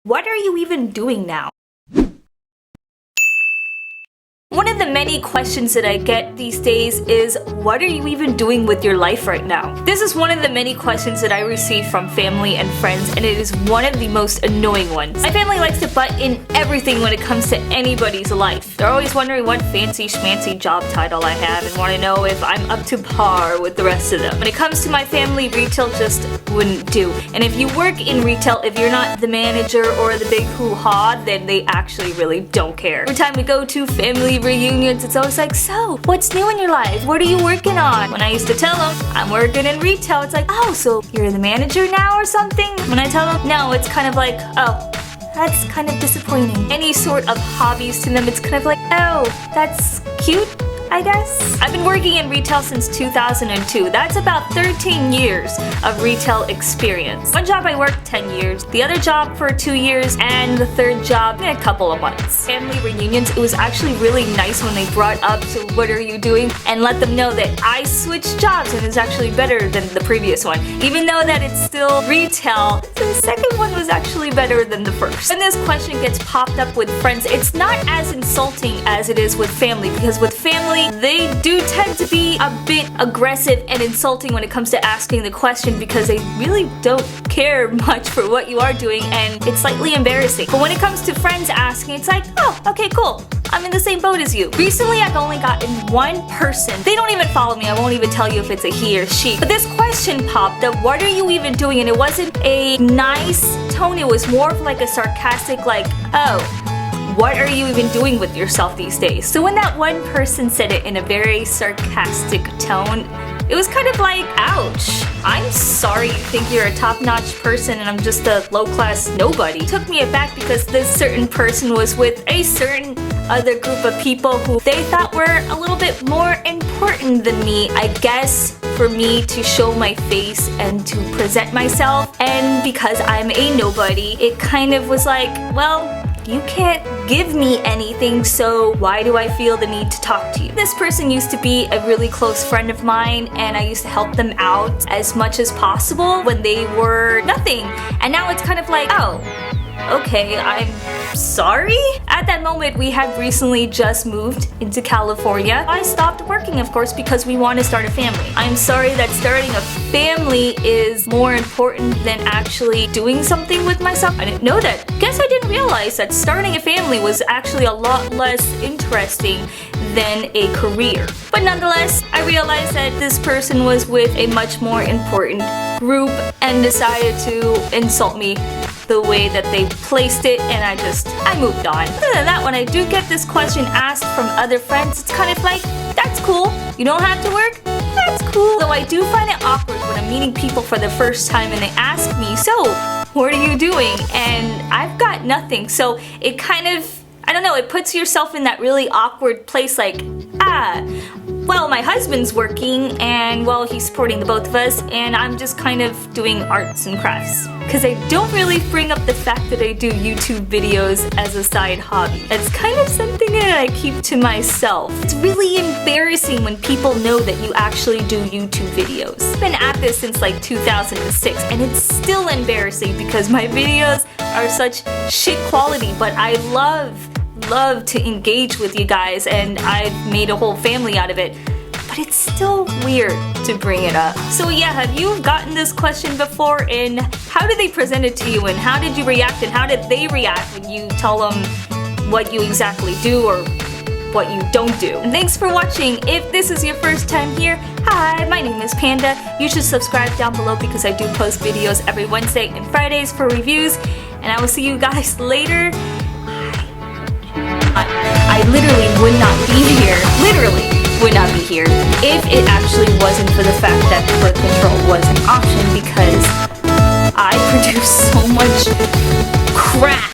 What are you even doing now? One of the many questions that I get these days is, what are you even doing with your life right now? This is one of the many questions that I receive from family and friends, and it is one of the most annoying ones. My family likes to butt in everything when it comes to anybody's life. They're always wondering what fancy schmancy job title I have and want to know if I'm up to par with the rest of them. When it comes to my family, retail just wouldn't do. And if you work in retail, if you're not the manager or the big hoo-ha, then they actually really don't care. Every time we go to family reunions, it's always like, so, what's new in your life? What are you working on? When I used to tell them I'm working in retail, it's like, oh, so you're the manager now or something? When I tell them no, it's kind of like, oh, that's kind of disappointing. Any sort of hobbies to them, it's kind of like, oh, that's cute, I guess. I've been working in retail since 2002. That's about 13 years of retail experience. One job I worked 10 years, the other job for 2 years, and the third job in a couple of months. Family reunions, it was actually really nice when they brought up, so what are you doing? And let them know that I switched jobs and it's actually better than the previous one. Even though that it's still retail, the second one was actually better than the first. When this question gets popped up with friends, it's not as insulting as it is with family, because with family, they do tend to be a bit aggressive and insulting when it comes to asking the question, because they really don't care much for what you are doing, and it's slightly embarrassing. But when it comes to friends asking, it's like, oh, okay, cool. I'm in the same boat as you. Recently, I've only gotten one person. They don't even follow me. I won't even tell you if it's a he or she. But this question popped up, what are you even doing? And it wasn't a nice tone. It was more of like a sarcastic, like, oh, what are you even doing with yourself these days? So when that one person said it in a very sarcastic tone, it was kind of like, ouch. I'm sorry you think you're a top-notch person and I'm just a low-class nobody. It took me aback because this certain person was with a certain other group of people who they thought were a little bit more important than me. I guess for me to show my face and to present myself, and because I'm a nobody, it kind of was like, well, you can't give me anything, so why do I feel the need to talk to you? This person used to be a really close friend of mine, and I used to help them out as much as possible when they were nothing. And now it's kind of like, oh, okay, I'm sorry? At that moment, we had recently just moved into California. I stopped working, of course, because we want to start a family. I'm sorry that starting a family is more important than actually doing something with myself. I didn't know that. Guess I didn't realize that starting a family was actually a lot less interesting than a career. But nonetheless, I realized that this person was with a much more important group and decided to insult me the way that they placed it, and I moved on. Other than that, when I do get this question asked from other friends, it's kind of like, that's cool. You don't have to work? That's cool. Though I do find it awkward when I'm meeting people for the first time and they ask me, so, what are you doing? And I've got nothing. So it kind of, I don't know, it puts yourself in that really awkward place like, well, my husband's working and, well, he's supporting the both of us, and I'm just kind of doing arts and crafts. Because I don't really bring up the fact that I do YouTube videos as a side hobby. It's kind of something that I keep to myself. It's really embarrassing when people know that you actually do YouTube videos. I've been at this since like 2006, and it's still embarrassing because my videos are such shit quality, but I love to engage with you guys, and I've made a whole family out of it, but it's still weird to bring it up. So yeah, have you gotten this question before, and how did they present it to you, and how did you react, and how did they react when you tell them what you exactly do or what you don't do? And thanks for watching. If this is your first time here, hi, my name is Panda. You should subscribe down below because I do post videos every Wednesday and Fridays for reviews, and I will see you guys later. I literally would not be here, if it actually wasn't for the fact that birth control was an option, because I produce so much crap.